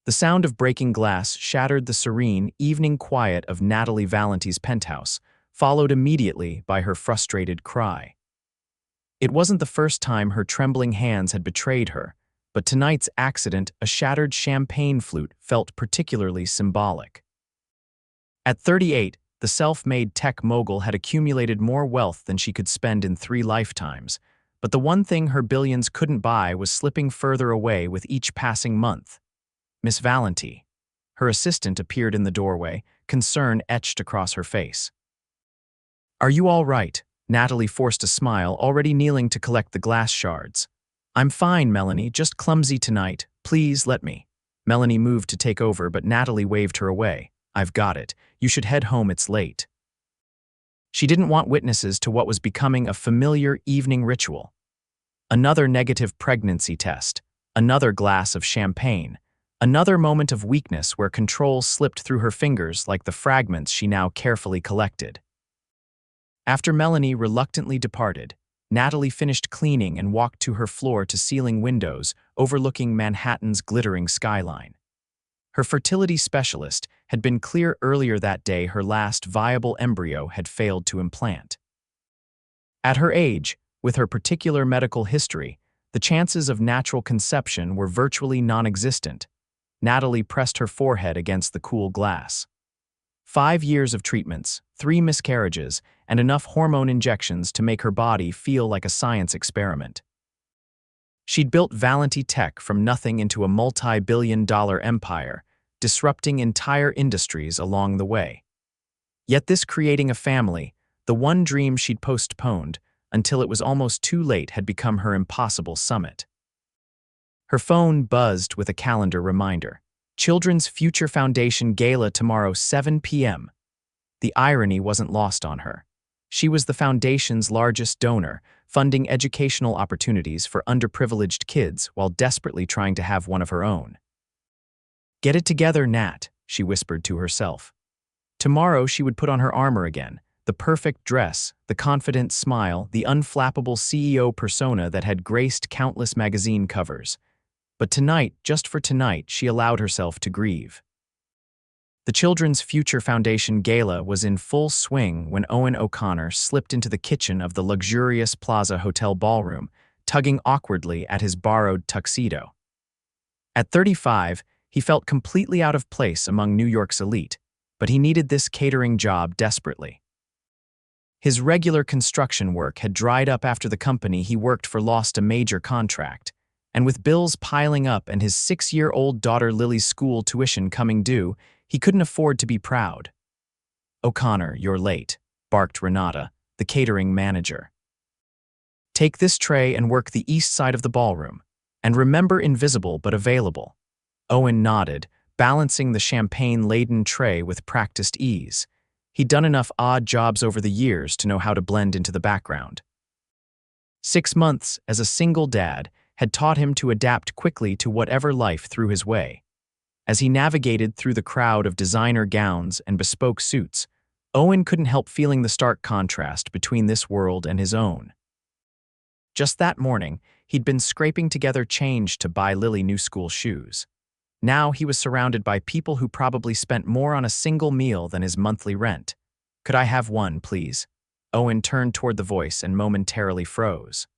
The sound of breaking glass shattered the serene, evening quiet of Natalie Valenti's penthouse, followed immediately by her frustrated cry. It wasn't the first time her trembling hands had betrayed her, but tonight's accident, a shattered champagne flute, felt particularly symbolic. At 38, the self-made tech mogul had accumulated more wealth than she could spend in 3 lifetimes, but the one thing her billions couldn't buy was slipping further away with each passing month. Miss Valenti. Her assistant appeared in the doorway, concern etched across her face. "Are you all right?" Natalie forced a smile, already kneeling to collect the glass shards. "I'm fine, Melanie, just clumsy tonight. Please let me." Melanie moved to take over, but Natalie waved her away. "I've got it. You should head home, it's late." She didn't want witnesses to what was becoming a familiar evening ritual. Another negative pregnancy test, another glass of champagne, another moment of weakness where control slipped through her fingers like the fragments she now carefully collected. After Melanie reluctantly departed, Natalie finished cleaning and walked to her floor-to-ceiling windows overlooking Manhattan's glittering skyline. Her fertility specialist had been clear earlier that day her last viable embryo had failed to implant. At her age, with her particular medical history, the chances of natural conception were virtually non-existent. Natalie pressed her forehead against the cool glass. 5 years of treatments, 3 miscarriages, and enough hormone injections to make her body feel like a science experiment. She'd built Valenti Tech from nothing into a multi-billion-dollar empire, disrupting entire industries along the way. Yet this creating a family, the one dream she'd postponed until it was almost too late, had become her impossible summit. Her phone buzzed with a calendar reminder. Children's Future Foundation Gala tomorrow, 7 p.m. The irony wasn't lost on her. She was the foundation's largest donor, funding educational opportunities for underprivileged kids while desperately trying to have one of her own. "Get it together, Nat," she whispered to herself. Tomorrow she would put on her armor again, the perfect dress, the confident smile, the unflappable CEO persona that had graced countless magazine covers. But tonight, just for tonight, she allowed herself to grieve. The Children's Future Foundation Gala was in full swing when Owen O'Connor slipped into the kitchen of the luxurious Plaza Hotel ballroom, tugging awkwardly at his borrowed tuxedo. At 35, he felt completely out of place among New York's elite, but he needed this catering job desperately. His regular construction work had dried up after the company he worked for lost a major contract, and with bills piling up and his 6-year-old daughter Lily's school tuition coming due, he couldn't afford to be proud. "O'Connor, you're late," barked Renata, the catering manager. "Take this tray and work the east side of the ballroom. And remember, invisible but available." Owen nodded, balancing the champagne-laden tray with practiced ease. He'd done enough odd jobs over the years to know how to blend into the background. 6 months as a single dad had taught him to adapt quickly to whatever life threw his way. As he navigated through the crowd of designer gowns and bespoke suits, Owen couldn't help feeling the stark contrast between this world and his own. Just that morning, he'd been scraping together change to buy Lily new school shoes. Now he was surrounded by people who probably spent more on a single meal than his monthly rent. "Could I have one, please?" Owen turned toward the voice and momentarily froze.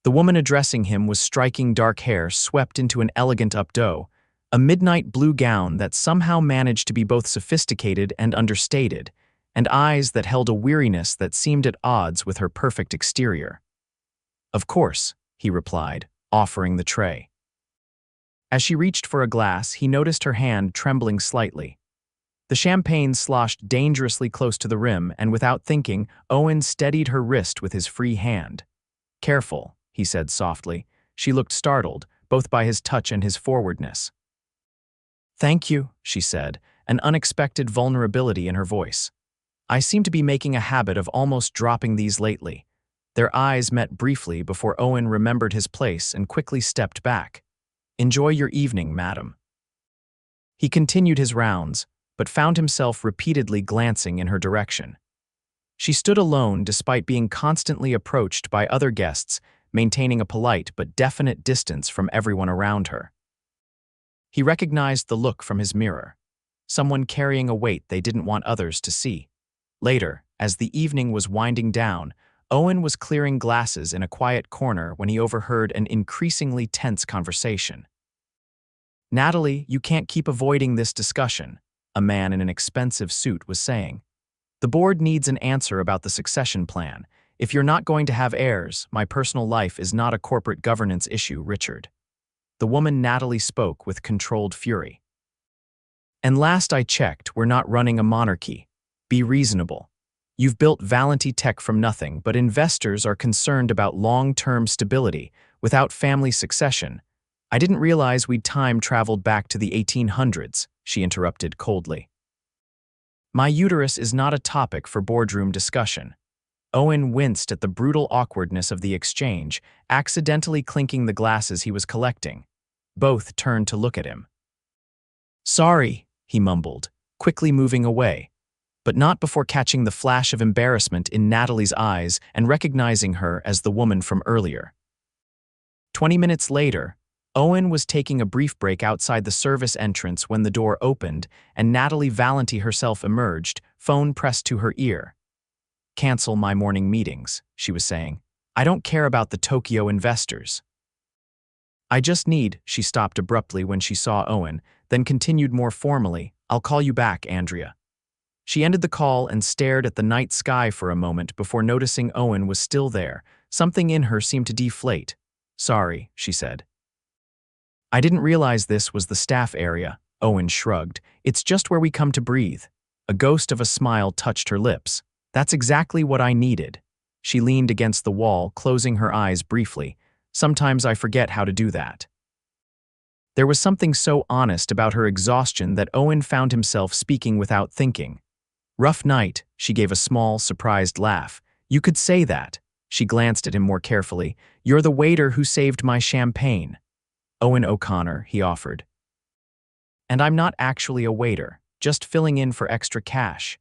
The woman addressing him was striking dark hair swept into an elegant updo, a midnight blue gown that somehow managed to be both sophisticated and understated, and eyes that held a weariness that seemed at odds with her perfect exterior. "Of course," he replied, offering the tray. As she reached for a glass, he noticed her hand trembling slightly. The champagne sloshed dangerously close to the rim, and without thinking, Owen steadied her wrist with his free hand. "Careful," he said softly. She looked startled, both by his touch and his forwardness. "Thank you," she said, an unexpected vulnerability in her voice. "I seem to be making a habit of almost dropping these lately." Their eyes met briefly before Owen remembered his place and quickly stepped back. "Enjoy your evening, madam." He continued his rounds, but found himself repeatedly glancing in her direction. She stood alone despite being constantly approached by other guests, maintaining a polite but definite distance from everyone around her. He recognized the look from his mirror. Someone carrying a weight they didn't want others to see. Later, as the evening was winding down, Owen was clearing glasses in a quiet corner when he overheard an increasingly tense conversation. "Natalie, you can't keep avoiding this discussion," a man in an expensive suit was saying. "The board needs an answer about the succession plan. If you're not going to have heirs, my personal life is not a corporate governance issue, Richard." The woman Natalie spoke with controlled fury. "And last I checked, we're not running a monarchy. Be reasonable. You've built Valenti Tech from nothing, but investors are concerned about long-term stability without family succession. I didn't realize we'd time-traveled back to the 1800s, she interrupted coldly. My uterus is not a topic for boardroom discussion. Owen winced at the brutal awkwardness of the exchange, accidentally clinking the glasses he was collecting. Both turned to look at him. Sorry, he mumbled, quickly moving away, but not before catching the flash of embarrassment in Natalie's eyes and recognizing her as the woman from earlier. 20 minutes later, Owen was taking a brief break outside the service entrance when the door opened and Natalie Valenti herself emerged, phone pressed to her ear. Cancel my morning meetings, she was saying. I don't care about the Tokyo investors. I just need, she stopped abruptly when she saw Owen, then continued more formally, I'll call you back, Andrea. She ended the call and stared at the night sky for a moment before noticing Owen was still there. Something in her seemed to deflate. Sorry, she said. I didn't realize this was the staff area, Owen shrugged. It's just where we come to breathe. A ghost of a smile touched her lips. That's exactly what I needed. She leaned against the wall, closing her eyes briefly. Sometimes I forget how to do that. There was something so honest about her exhaustion that Owen found himself speaking without thinking. Rough night, she gave a small, surprised laugh. You could say that. She glanced at him more carefully. You're the waiter who saved my champagne. Owen O'Connor, he offered. And I'm not actually a waiter, just filling in for extra cash.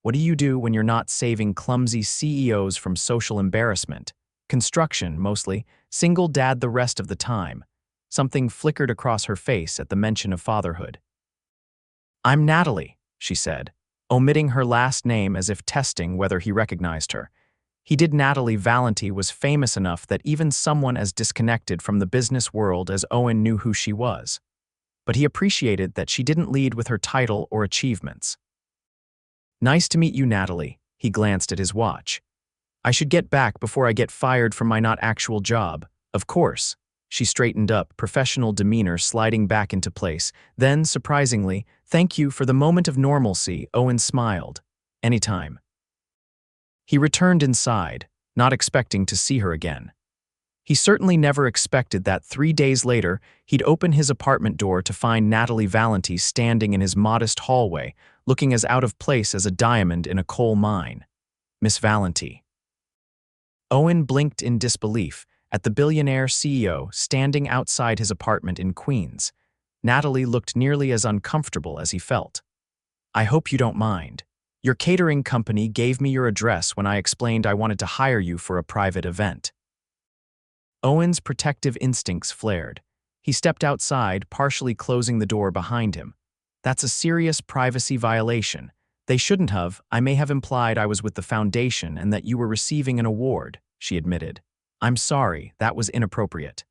What do you do when you're not saving clumsy CEOs from social embarrassment? Construction, mostly, single dad the rest of the time. Something flickered across her face at the mention of fatherhood. I'm Natalie, she said, omitting her last name as if testing whether he recognized her. Natalie Valenti was famous enough that even someone as disconnected from the business world as Owen knew who she was. But he appreciated that she didn't lead with her title or achievements. Nice to meet you, Natalie, he glanced at his watch. I should get back before I get fired from my not actual job. Of course. She straightened up, professional demeanor sliding back into place. Then, surprisingly, thank you for the moment of normalcy, Owen smiled. Anytime. He returned inside, not expecting to see her again. He certainly never expected that 3 days later, he'd open his apartment door to find Natalie Valenti standing in his modest hallway, looking as out of place as a diamond in a coal mine. Miss Valenti. Owen blinked in disbelief at the billionaire CEO standing outside his apartment in Queens. Natalie looked nearly as uncomfortable as he felt. I hope you don't mind. Your catering company gave me your address when I explained I wanted to hire you for a private event. Owen's protective instincts flared. He stepped outside, partially closing the door behind him. That's a serious privacy violation. They shouldn't have. I may have implied I was with the foundation and that you were receiving an award, she admitted. I'm sorry, that was inappropriate.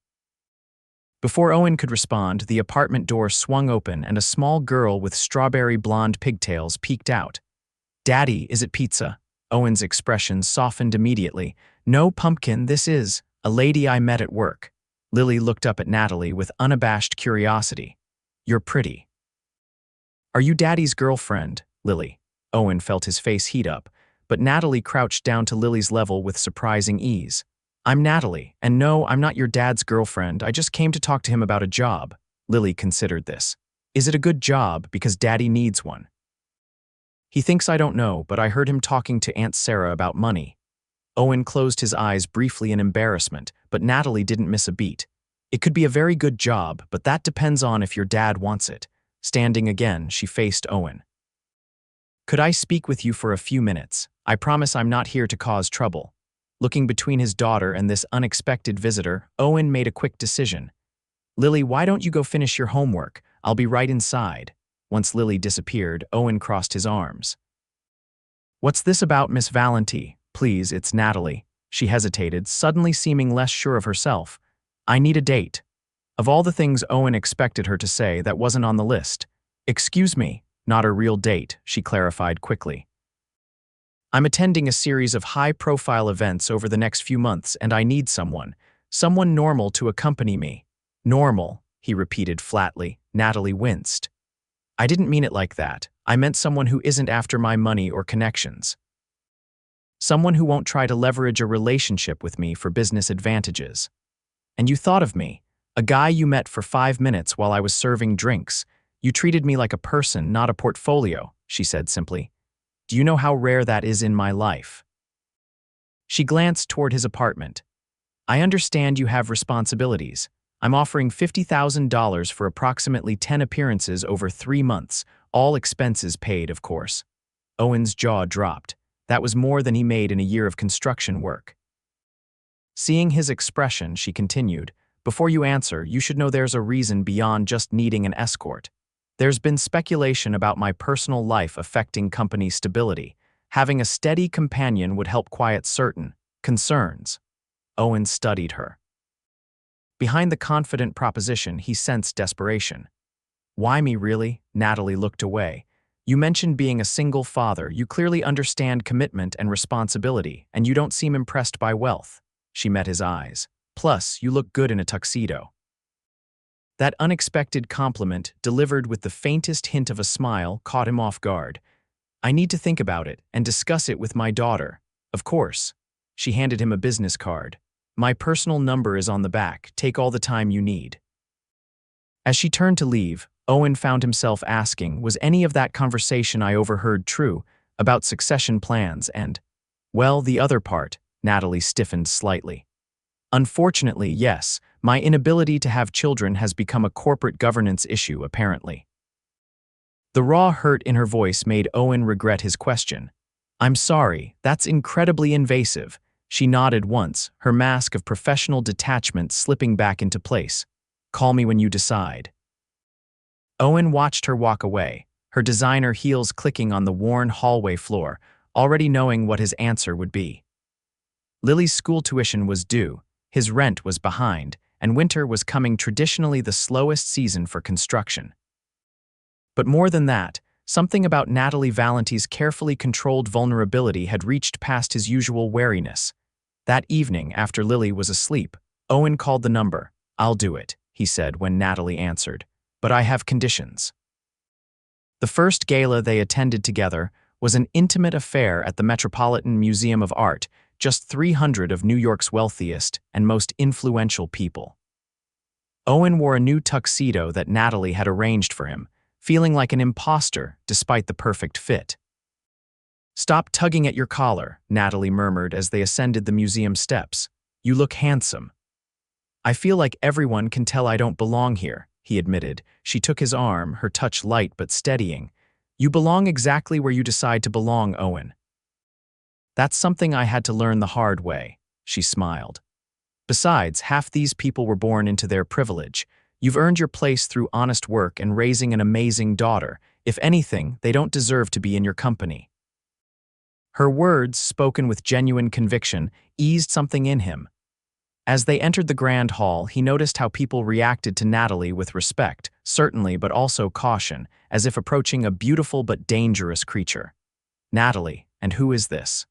Before Owen could respond, the apartment door swung open and a small girl with strawberry blonde pigtails peeked out. Daddy, is it pizza? Owen's expression softened immediately. No, pumpkin, this is a lady I met at work. Lily looked up at Natalie with unabashed curiosity. You're pretty. Are you Daddy's girlfriend, Lily? Owen felt his face heat up, but Natalie crouched down to Lily's level with surprising ease. I'm Natalie, and no, I'm not your dad's girlfriend. I just came to talk to him about a job. Lily considered this. Is it a good job because Daddy needs one? He thinks I don't know, but I heard him talking to Aunt Sarah about money. Owen closed his eyes briefly in embarrassment, but Natalie didn't miss a beat. It could be a very good job, but that depends on if your dad wants it. Standing again, she faced Owen. Could I speak with you for a few minutes? I promise I'm not here to cause trouble. Looking between his daughter and this unexpected visitor, Owen made a quick decision. Lily, why don't you go finish your homework? I'll be right inside. Once Lily disappeared, Owen crossed his arms. What's this about, Miss Valenti? Please, it's Natalie. She hesitated, suddenly seeming less sure of herself. I need a date. Of all the things Owen expected her to say, that wasn't on the list. Excuse me, not a real date, she clarified quickly. I'm attending a series of high-profile events over the next few months, and I need someone normal to accompany me. Normal, he repeated flatly. Natalie winced. I didn't mean it like that. I meant someone who isn't after my money or connections. Someone who won't try to leverage a relationship with me for business advantages. And you thought of me, a guy you met for 5 minutes while I was serving drinks. You treated me like a person, not a portfolio, she said simply. Do you know how rare that is in my life? She glanced toward his apartment. I understand you have responsibilities. I'm offering $50,000 for approximately 10 appearances over 3 months, all expenses paid, of course. Owen's jaw dropped. That was more than he made in a year of construction work. Seeing his expression, she continued, Before you answer, you should know there's a reason beyond just needing an escort. There's been speculation about my personal life affecting company stability. Having a steady companion would help quiet certain concerns. Owen studied her. Behind the confident proposition, he sensed desperation. Why me, really? Natalie looked away. You mentioned being a single father. You clearly understand commitment and responsibility, and you don't seem impressed by wealth. She met his eyes. Plus, you look good in a tuxedo. That unexpected compliment, delivered with the faintest hint of a smile, caught him off guard. I need to think about it and discuss it with my daughter. Of course. She handed him a business card. My personal number is on the back. Take all the time you need. As she turned to leave, Owen found himself asking, was any of that conversation I overheard true, about succession plans and, well, the other part? Natalie stiffened slightly. Unfortunately, yes, my inability to have children has become a corporate governance issue, apparently. The raw hurt in her voice made Owen regret his question. I'm sorry, that's incredibly invasive. She nodded once, her mask of professional detachment slipping back into place. Call me when you decide. Owen watched her walk away, her designer heels clicking on the worn hallway floor, already knowing what his answer would be. Lily's school tuition was due, his rent was behind, and winter was coming, traditionally the slowest season for construction. But more than that, something about Natalie Valenti's carefully controlled vulnerability had reached past his usual wariness. That evening, after Lily was asleep, Owen called the number. I'll do it, he said when Natalie answered, but I have conditions. The first gala they attended together was an intimate affair at the Metropolitan Museum of Art, just 300 of New York's wealthiest and most influential people. Owen wore a new tuxedo that Natalie had arranged for him, feeling like an imposter despite the perfect fit. Stop tugging at your collar, Natalie murmured as they ascended the museum steps. You look handsome. I feel like everyone can tell I don't belong here, he admitted. She took his arm, her touch light but steadying. You belong exactly where you decide to belong, Owen. That's something I had to learn the hard way, she smiled. Besides, half these people were born into their privilege. You've earned your place through honest work and raising an amazing daughter. If anything, they don't deserve to be in your company. Her words, spoken with genuine conviction, eased something in him. As they entered the grand hall, he noticed how people reacted to Natalie with respect, certainly, but also caution, as if approaching a beautiful but dangerous creature. Natalie, and who is this?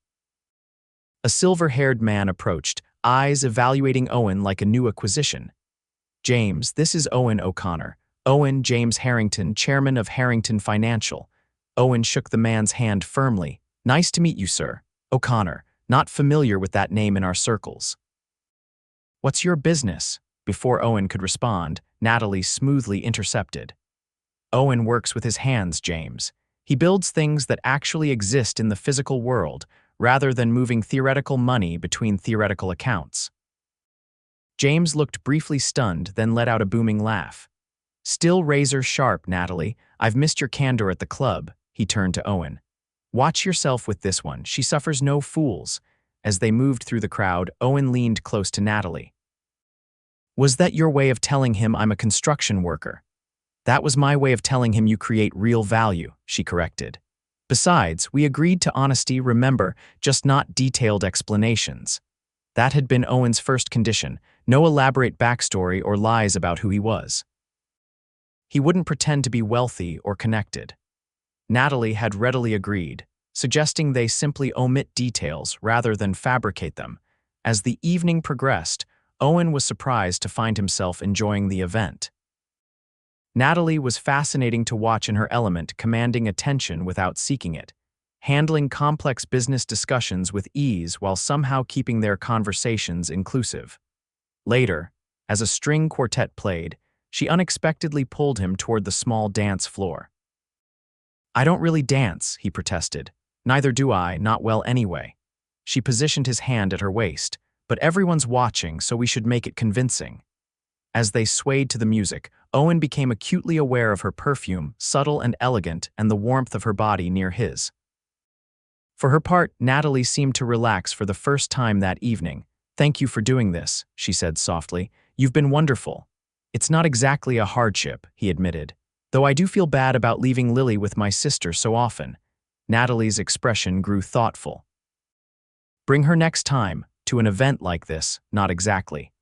A silver-haired man approached, eyes evaluating Owen like a new acquisition. James, this is Owen O'Connor. Owen James Harrington, chairman of Harrington Financial. Owen shook the man's hand firmly. Nice to meet you, sir. O'Connor, not familiar with that name in our circles. What's your business? Before Owen could respond, Natalie smoothly intercepted. Owen works with his hands, James. He builds things that actually exist in the physical world, rather than moving theoretical money between theoretical accounts. James looked briefly stunned, then let out a booming laugh. Still razor sharp, Natalie. I've missed your candor at the club, he turned to Owen. Watch yourself with this one. She suffers no fools. As they moved through the crowd, Owen leaned close to Natalie. Was that your way of telling him I'm a construction worker? That was my way of telling him you create real value, she corrected. Besides, we agreed to honesty, remember, just not detailed explanations. That had been Owen's first condition, no elaborate backstory or lies about who he was. He wouldn't pretend to be wealthy or connected. Natalie had readily agreed, suggesting they simply omit details rather than fabricate them. As the evening progressed, Owen was surprised to find himself enjoying the event. Natalie was fascinating to watch in her element, commanding attention without seeking it, handling complex business discussions with ease while somehow keeping their conversations inclusive. Later, as a string quartet played, she unexpectedly pulled him toward the small dance floor. "I don't really dance," he protested. "Neither do I, not well anyway." She positioned his hand at her waist. "But everyone's watching, so we should make it convincing." As they swayed to the music, Owen became acutely aware of her perfume, subtle and elegant, and the warmth of her body near his. For her part, Natalie seemed to relax for the first time that evening. "Thank you for doing this," she said softly. "You've been wonderful." "It's not exactly a hardship," he admitted, "though I do feel bad about leaving Lily with my sister so often." Natalie's expression grew thoughtful. "Bring her next time, to an event like this." "Not exactly.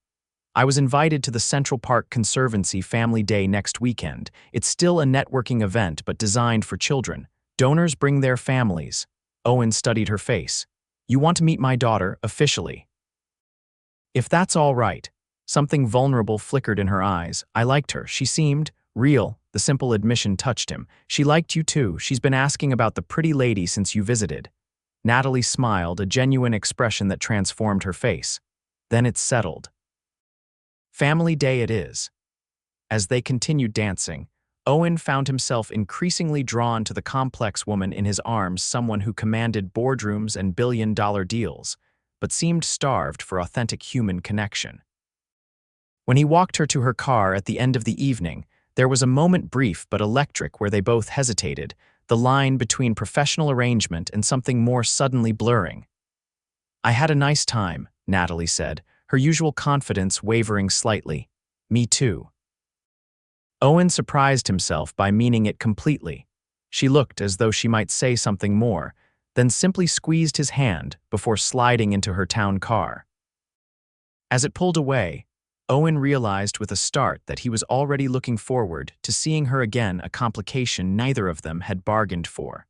I was invited to the Central Park Conservancy Family Day next weekend. It's still a networking event but designed for children. Donors bring their families." Owen studied her face. "You want to meet my daughter, officially?" "If that's all right." Something vulnerable flickered in her eyes. "I liked her. She seemed real." The simple admission touched him. "She liked you too. She's been asking about the pretty lady since you visited." Natalie smiled, a genuine expression that transformed her face. Then it settled. Family Day it is. As they continued dancing, Owen found himself increasingly drawn to the complex woman in his arms, someone who commanded boardrooms and billion-dollar deals, but seemed starved for authentic human connection. When he walked her to her car at the end of the evening, there was a moment brief but electric where they both hesitated, the line between professional arrangement and something more suddenly blurring. "I had a nice time," Natalie said, her usual confidence wavering slightly. "Me too." Owen surprised himself by meaning it completely. She looked as though she might say something more, then simply squeezed his hand before sliding into her town car. As it pulled away, Owen realized with a start that he was already looking forward to seeing her again, a complication neither of them had bargained for.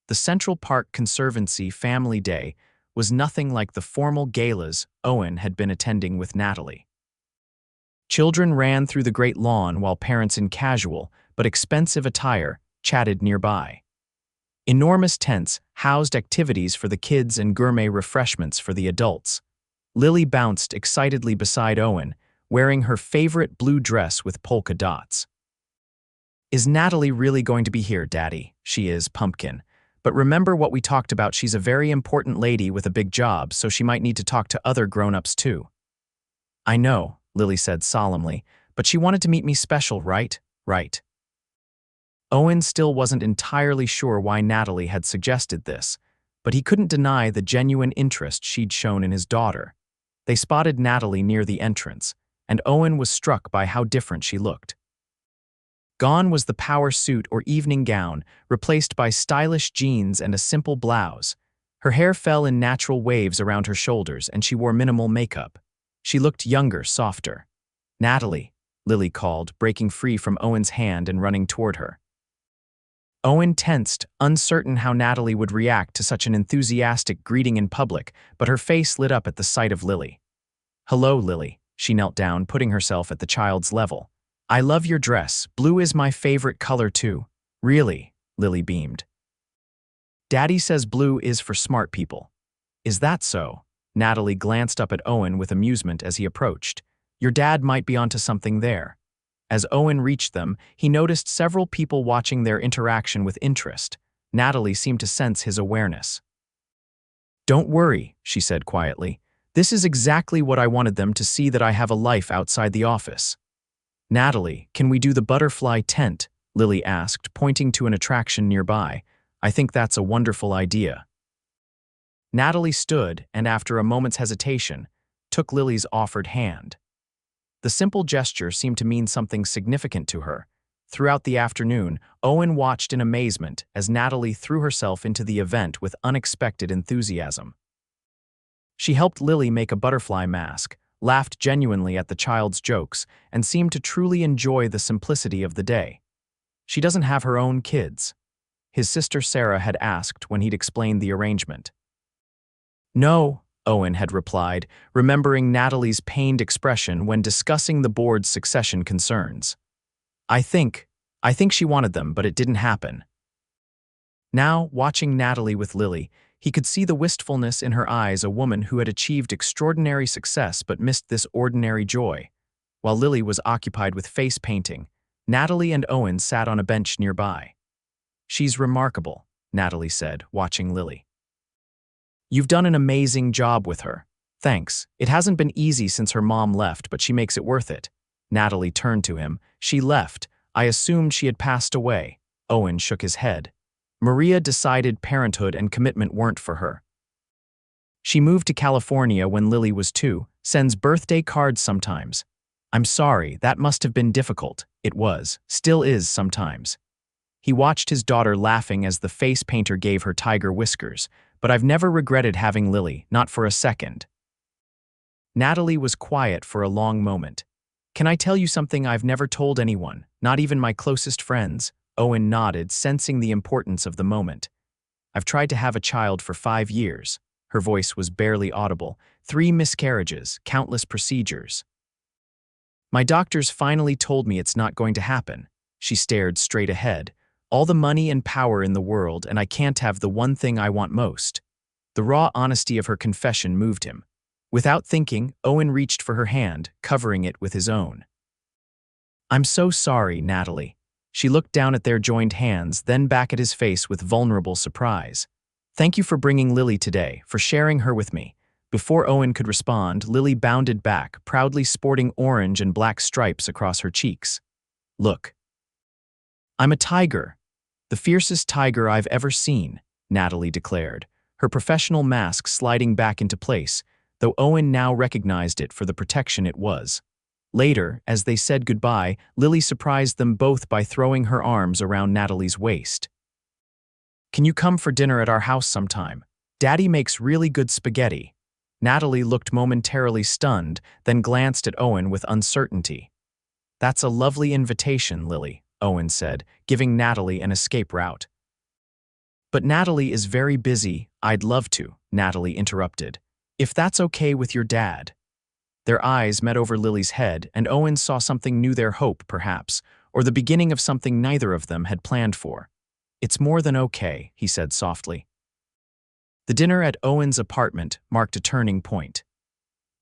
The Central Park Conservancy Family Day was nothing like the formal galas Owen had been attending with Natalie. Children ran through the great lawn while parents in casual but expensive attire chatted nearby. Enormous tents housed activities for the kids and gourmet refreshments for the adults. Lily bounced excitedly beside Owen, wearing her favorite blue dress with polka dots. "Is Natalie really going to be here, Daddy?" "She is, pumpkin. But remember what we talked about, she's a very important lady with a big job, so she might need to talk to other grown-ups too." "I know," Lily said solemnly, "but she wanted to meet me special, right?" "Right." Owen still wasn't entirely sure why Natalie had suggested this, but he couldn't deny the genuine interest she'd shown in his daughter. They spotted Natalie near the entrance, and Owen was struck by how different she looked. Gone was the power suit or evening gown, replaced by stylish jeans and a simple blouse. Her hair fell in natural waves around her shoulders, and she wore minimal makeup. She looked younger, softer. "Natalie," Lily called, breaking free from Owen's hand and running toward her. Owen tensed, uncertain how Natalie would react to such an enthusiastic greeting in public, but her face lit up at the sight of Lily. "Hello, Lily." She knelt down, putting herself at the child's level. "I love your dress. Blue is my favorite color too." "Really?" Lily beamed. "Daddy says blue is for smart people." "Is that so?" Natalie glanced up at Owen with amusement as he approached. "Your dad might be onto something there." As Owen reached them, he noticed several people watching their interaction with interest. Natalie seemed to sense his awareness. "Don't worry," she said quietly. "This is exactly what I wanted them to see, that I have a life outside the office." "Natalie, can we do the butterfly tent?" Lily asked, pointing to an attraction nearby. "I think that's a wonderful idea." Natalie stood and, after a moment's hesitation, took Lily's offered hand. The simple gesture seemed to mean something significant to her. Throughout the afternoon, Owen watched in amazement as Natalie threw herself into the event with unexpected enthusiasm. She helped Lily make a butterfly mask, laughed genuinely at the child's jokes, and seemed to truly enjoy the simplicity of the day. She doesn't have her own kids, his sister Sarah had asked when he'd explained the arrangement. No, Owen had replied, remembering Natalie's pained expression when discussing the board's succession concerns. I think she wanted them, but it didn't happen. Now, watching Natalie with Lily, he could see the wistfulness in her eyes, a woman who had achieved extraordinary success but missed this ordinary joy. While Lily was occupied with face painting, Natalie and Owen sat on a bench nearby. She's remarkable, Natalie said, watching Lily. You've done an amazing job with her. Thanks. It hasn't been easy since her mom left, but she makes it worth it. Natalie turned to him. She left. I assumed she had passed away. Owen shook his head. Maria decided parenthood and commitment weren't for her. She moved to California when Lily was 2, sends birthday cards sometimes. I'm sorry, that must have been difficult. It was, still is sometimes. He watched his daughter laughing as the face painter gave her tiger whiskers, but I've never regretted having Lily, not for a second. Natalie was quiet for a long moment. Can I tell you something I've never told anyone, not even my closest friends? Owen nodded, sensing the importance of the moment. I've tried to have a child for 5 years. Her voice was barely audible. 3 miscarriages, countless procedures. My doctors finally told me it's not going to happen. She stared straight ahead. All the money and power in the world, and I can't have the one thing I want most. The raw honesty of her confession moved him. Without thinking, Owen reached for her hand, covering it with his own. I'm so sorry, Natalie. She looked down at their joined hands, then back at his face with vulnerable surprise. Thank you for bringing Lily today, for sharing her with me. Before Owen could respond, Lily bounded back, proudly sporting orange and black stripes across her cheeks. Look. I'm a tiger. The fiercest tiger I've ever seen, Natalie declared, her professional mask sliding back into place, though Owen now recognized it for the protection it was. Later, as they said goodbye, Lily surprised them both by throwing her arms around Natalie's waist. Can you come for dinner at our house sometime? Daddy makes really good spaghetti. Natalie looked momentarily stunned, then glanced at Owen with uncertainty. That's a lovely invitation, Lily, Owen said, giving Natalie an escape route. But Natalie is very busy. I'd love to, Natalie interrupted. If that's okay with your dad. Their eyes met over Lily's head, and Owen saw something new, their hope, perhaps, or the beginning of something neither of them had planned for. It's more than okay, he said softly. The dinner at Owen's apartment marked a turning point.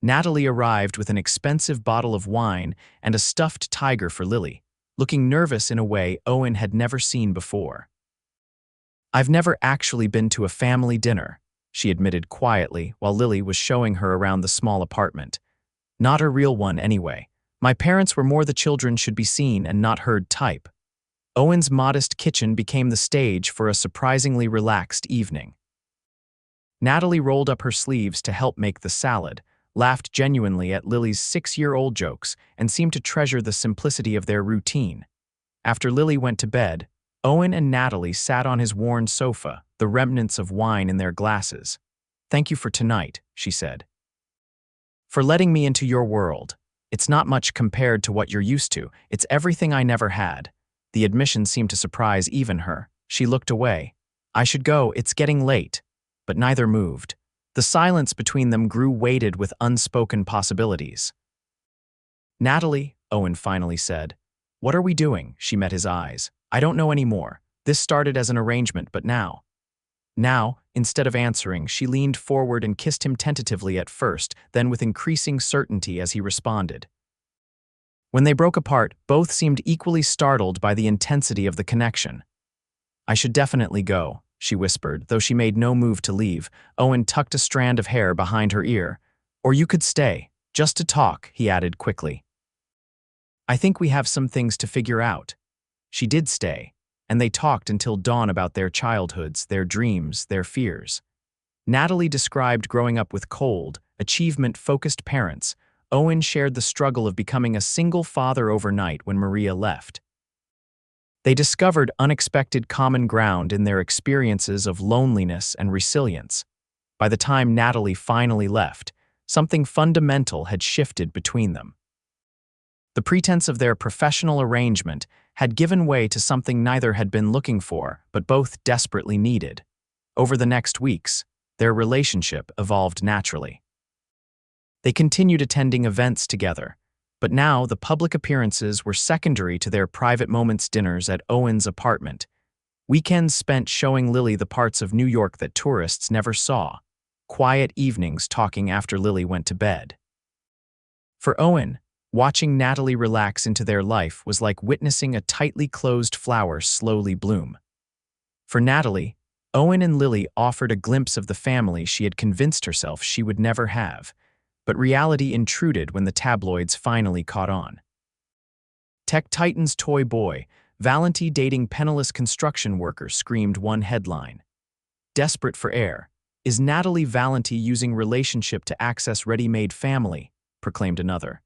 Natalie arrived with an expensive bottle of wine and a stuffed tiger for Lily, looking nervous in a way Owen had never seen before. I've never actually been to a family dinner, she admitted quietly while Lily was showing her around the small apartment. Not a real one anyway. My parents were more the children should be seen and not heard type. Owen's modest kitchen became the stage for a surprisingly relaxed evening. Natalie rolled up her sleeves to help make the salad, laughed genuinely at Lily's 6-year-old jokes, and seemed to treasure the simplicity of their routine. After Lily went to bed, Owen and Natalie sat on his worn sofa, the remnants of wine in their glasses. Thank you for tonight, she said. For letting me into your world. It's not much compared to what you're used to. It's everything I never had. The admission seemed to surprise even her. She looked away. I should go, it's getting late. But neither moved. The silence between them grew weighted with unspoken possibilities. Natalie, Owen finally said. What are we doing? She met his eyes. I don't know anymore. This started as an arrangement, but now. Now, instead of answering, she leaned forward and kissed him tentatively at first, then with increasing certainty as he responded. When they broke apart, both seemed equally startled by the intensity of the connection. I should definitely go, she whispered, though she made no move to leave. Owen tucked a strand of hair behind her ear. Or you could stay, just to talk, he added quickly. I think we have some things to figure out. She did stay, and they talked until dawn about their childhoods, their dreams, their fears. Natalie described growing up with cold, achievement-focused parents. Owen shared the struggle of becoming a single father overnight when Maria left. They discovered unexpected common ground in their experiences of loneliness and resilience. By the time Natalie finally left, something fundamental had shifted between them. The pretense of their professional arrangement had given way to something neither had been looking for, but both desperately needed. Over the next weeks, their relationship evolved naturally. They continued attending events together, but now the public appearances were secondary to their private moments dinners at Owen's apartment. Weekends spent showing Lily the parts of New York that tourists never saw. Quiet evenings talking after Lily went to bed. For Owen, watching Natalie relax into their life was like witnessing a tightly closed flower slowly bloom. For Natalie, Owen and Lily offered a glimpse of the family she had convinced herself she would never have, but reality intruded when the tabloids finally caught on. Tech Titan's toy boy, Valenti dating penniless construction worker, screamed one headline. Desperate for air, is Natalie Valenti using relationship to access ready-made family, proclaimed another.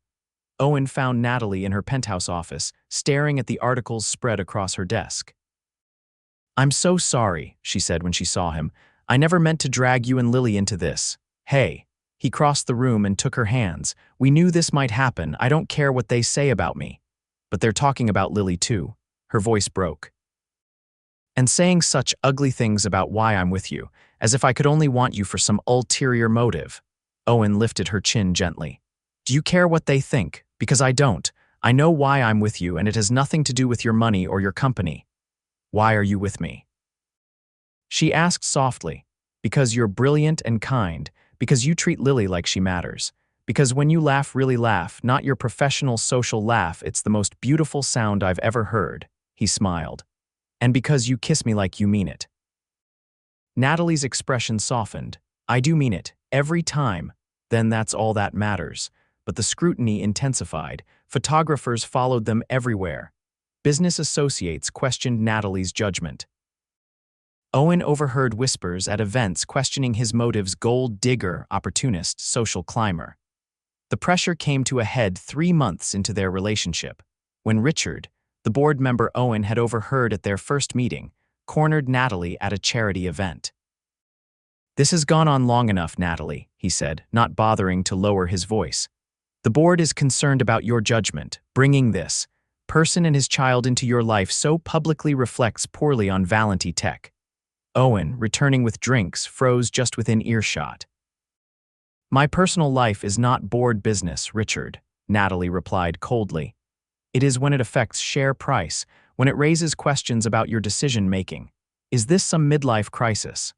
Owen found Natalie in her penthouse office, staring at the articles spread across her desk. "I'm so sorry," she said when she saw him. "I never meant to drag you and Lily into this. Hey." He crossed the room and took her hands. "We knew this might happen. I don't care what they say about me. But they're talking about Lily too." Her voice broke. "And saying such ugly things about why I'm with you, as if I could only want you for some ulterior motive." Owen lifted her chin gently. "Do you care what they think? Because I don't. I know why I'm with you, and it has nothing to do with your money or your company. Why are you with me?" She asked softly. "Because you're brilliant and kind. Because you treat Lily like she matters. Because when you laugh, really laugh, not your professional social laugh, it's the most beautiful sound I've ever heard." He smiled. "And because you kiss me like you mean it." Natalie's expression softened. "I do mean it, every time. Then that's all that matters." But the scrutiny intensified. Photographers followed them everywhere. Business associates questioned Natalie's judgment. Owen overheard whispers at events questioning his motives: gold digger, opportunist, social climber. The pressure came to a head 3 months into their relationship, when Richard, the board member Owen had overheard at their first meeting, cornered Natalie at a charity event. "This has gone on long enough, Natalie," he said, not bothering to lower his voice. "The board is concerned about your judgment. Bringing this person and his child into your life so publicly reflects poorly on Valenti Tech." Owen, returning with drinks, froze just within earshot. "My personal life is not board business, Richard," Natalie replied coldly. "It is when it affects share price, when it raises questions about your decision-making. Is this some midlife crisis?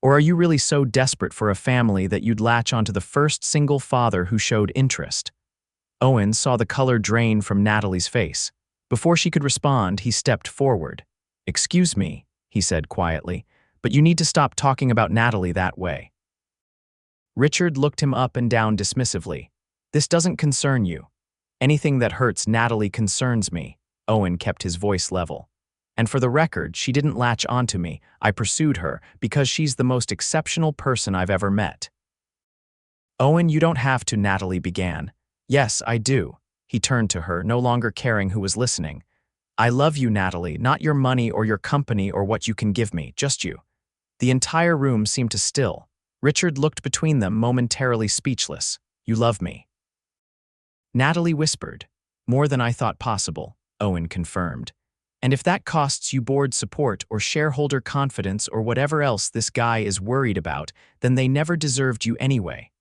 Or are you really so desperate for a family that you'd latch onto the first single father who showed interest?" Owen saw the color drain from Natalie's face. Before she could respond, he stepped forward. "Excuse me," he said quietly, "but you need to stop talking about Natalie that way." Richard looked him up and down dismissively. "This doesn't concern you. Anything that hurts Natalie concerns me." Owen kept his voice level. "And for the record, she didn't latch onto me. I pursued her because she's the most exceptional person I've ever met." "Owen, you don't have to," Natalie began. "Yes, I do." He turned to her, no longer caring who was listening. "I love you, Natalie, not your money or your company or what you can give me, just you." The entire room seemed to still. Richard looked between them, momentarily speechless. "You love me?" Natalie whispered. "More than I thought possible," Owen confirmed. "And if that costs you board support or shareholder confidence or whatever else this guy is worried about, then they never deserved you anyway."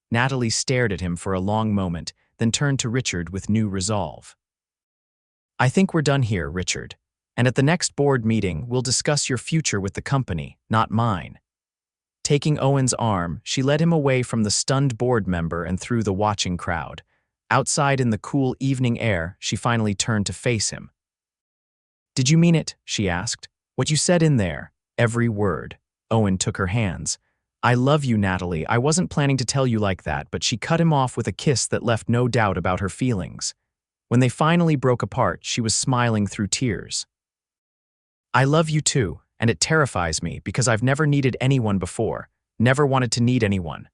Natalie stared at him for a long moment, then turned to Richard with new resolve. "I think we're done here, Richard. And at the next board meeting, we'll discuss your future with the company, not mine." Taking Owen's arm, she led him away from the stunned board member and through the watching crowd. Outside in the cool evening air, she finally turned to face him. "Did you mean it?" she asked. "What you said in there? Every word." Owen took her hands. "I love you, Natalie. I wasn't planning to tell you like that," but she cut him off with a kiss that left no doubt about her feelings. When they finally broke apart, she was smiling through tears. "I love you too, and it terrifies me because I've never needed anyone before, never wanted to need anyone.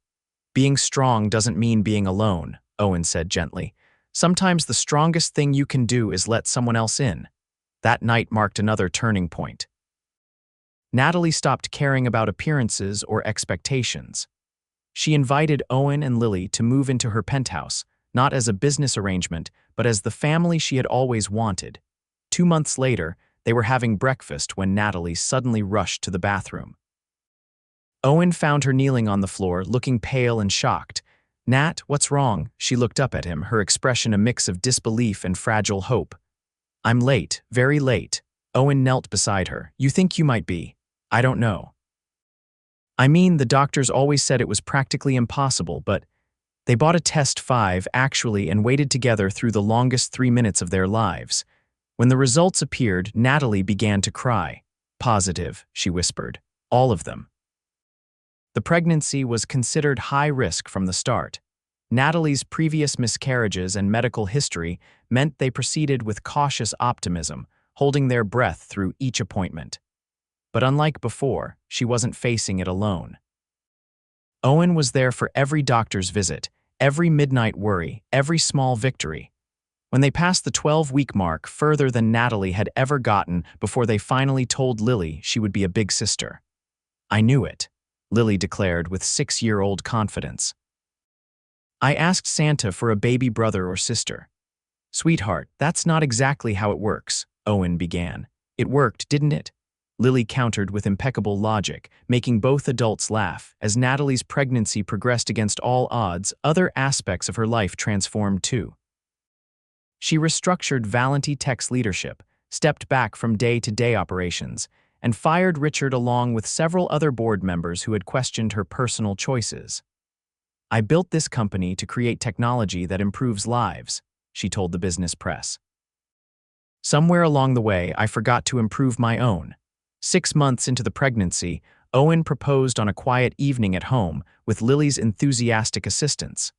Being strong doesn't mean being alone," Owen said gently. "Sometimes the strongest thing you can do is let someone else in." That night marked another turning point. Natalie stopped caring about appearances or expectations. She invited Owen and Lily to move into her penthouse, not as a business arrangement, but as the family she had always wanted. 2 months later, they were having breakfast when Natalie suddenly rushed to the bathroom. Owen found her kneeling on the floor, looking pale and shocked. "Nat, what's wrong?" She looked up at him, her expression a mix of disbelief and fragile hope. "I'm late, very late." Owen knelt beside her. "You think you might be? I don't know. I mean, the doctors always said it was practically impossible, but they bought a test 5, actually, and waited together through the longest 3 minutes of their lives. When the results appeared, Natalie began to cry. "Positive," she whispered. "All of them." The pregnancy was considered high risk from the start. Natalie's previous miscarriages and medical history meant they proceeded with cautious optimism, holding their breath through each appointment. But unlike before, she wasn't facing it alone. Owen was there for every doctor's visit, every midnight worry, every small victory. When they passed the 12-week mark, further than Natalie had ever gotten before they finally told Lily she would be a big sister. "I knew it," Lily declared with 6-year-old confidence. "I asked Santa for a baby brother or sister." "Sweetheart, that's not exactly how it works," Owen began. "It worked, didn't it?" Lily countered with impeccable logic, making both adults laugh. As Natalie's pregnancy progressed against all odds, other aspects of her life transformed too. She restructured Valenti Tech's leadership, stepped back from day-to-day operations, and fired Richard along with several other board members who had questioned her personal choices. "I built this company to create technology that improves lives," she told the business press. "Somewhere along the way, I forgot to improve my own." 6 months into the pregnancy, Owen proposed on a quiet evening at home with Lily's enthusiastic assistance.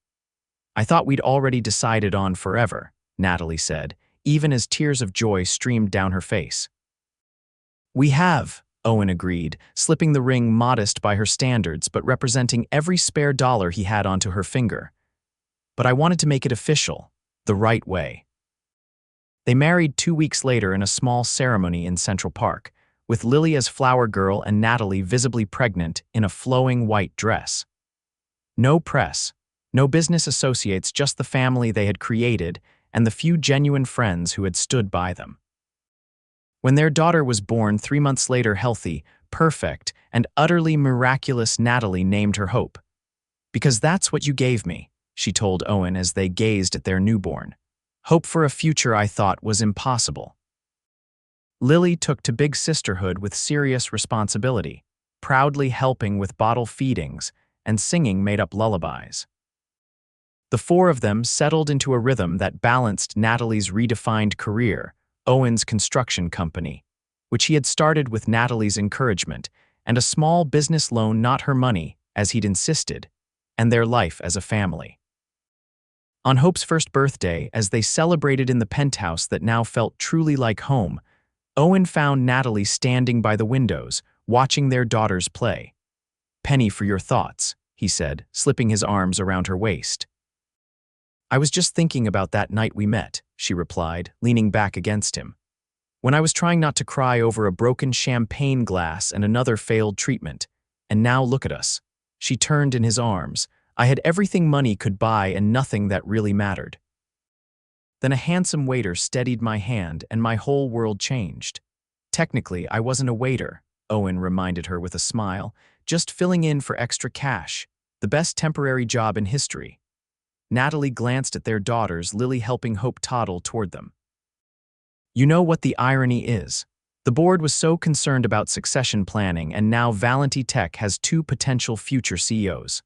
"I thought we'd already decided on forever," Natalie said, even as tears of joy streamed down her face. "We have," Owen agreed, slipping the ring modest by her standards but representing every spare dollar he had onto her finger. "But I wanted to make it official, the right way." They married 2 weeks later in a small ceremony in Central Park, with Lily as flower girl and Natalie visibly pregnant in a flowing white dress. No press, no business associates, just the family they had created and the few genuine friends who had stood by them. When their daughter was born 3 months later, healthy, perfect, and utterly miraculous, Natalie named her Hope. "Because that's what you gave me," she told Owen as they gazed at their newborn. "Hope for a future I thought was impossible." Lily took to big sisterhood with serious responsibility, proudly helping with bottle feedings and singing made-up lullabies. The 4 of them settled into a rhythm that balanced Natalie's redefined career, Owen's construction company, which he had started with Natalie's encouragement, and a small business loan, not her money, as he'd insisted, and their life as a family. On Hope's first birthday, as they celebrated in the penthouse that now felt truly like home, Owen found Natalie standing by the windows, watching their daughters play. "Penny for your thoughts," he said, slipping his arms around her waist. "I was just thinking about that night we met," she replied, leaning back against him. "When I was trying not to cry over a broken champagne glass and another failed treatment. And now look at us." She turned in his arms. "I had everything money could buy and nothing that really mattered." Then a handsome waiter steadied my hand and my whole world changed. "Technically, I wasn't a waiter," Owen reminded her with a smile, "just filling in for extra cash. The best temporary job in history." Natalie glanced at their daughters, Lily helping Hope toddle toward them. "You know what the irony is? The board was so concerned about succession planning, and now Valenti Tech has 2 potential future CEOs.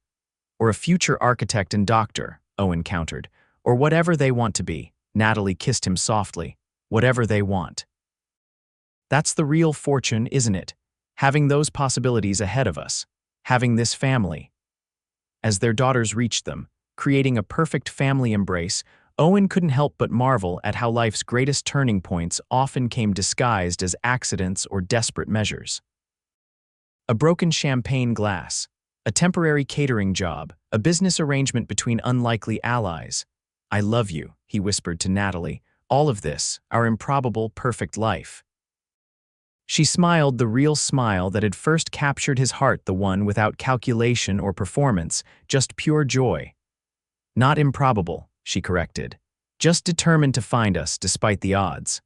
Or a future architect and doctor," Owen countered. "Or whatever they want to be." Natalie kissed him softly. "Whatever they want. That's the real fortune, isn't it? Having those possibilities ahead of us. Having this family." As their daughters reached them, creating a perfect family embrace, Owen couldn't help but marvel at how life's greatest turning points often came disguised as accidents or desperate measures. A broken champagne glass, a temporary catering job, a business arrangement between unlikely allies. "I love you," he whispered to Natalie, All of this, our improbable, perfect life. She smiled the real smile that had first captured his heart, the one without calculation or performance, just pure joy. Not improbable, she corrected. Just determined to find us despite the odds.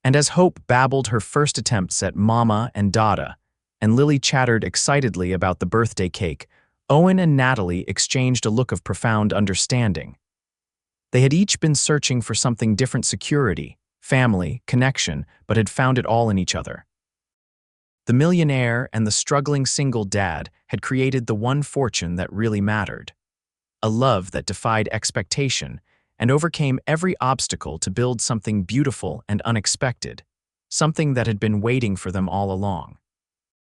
And as Hope babbled her first attempts at Mama and Dada, and Lily chattered excitedly about the birthday cake, Owen and Natalie exchanged a look of profound understanding. They had each been searching for something different: security, family, connection, but had found it all in each other. The millionaire and the struggling single dad had created the one fortune that really mattered. A love that defied expectation and overcame every obstacle to build something beautiful and unexpected, something that had been waiting for them all along.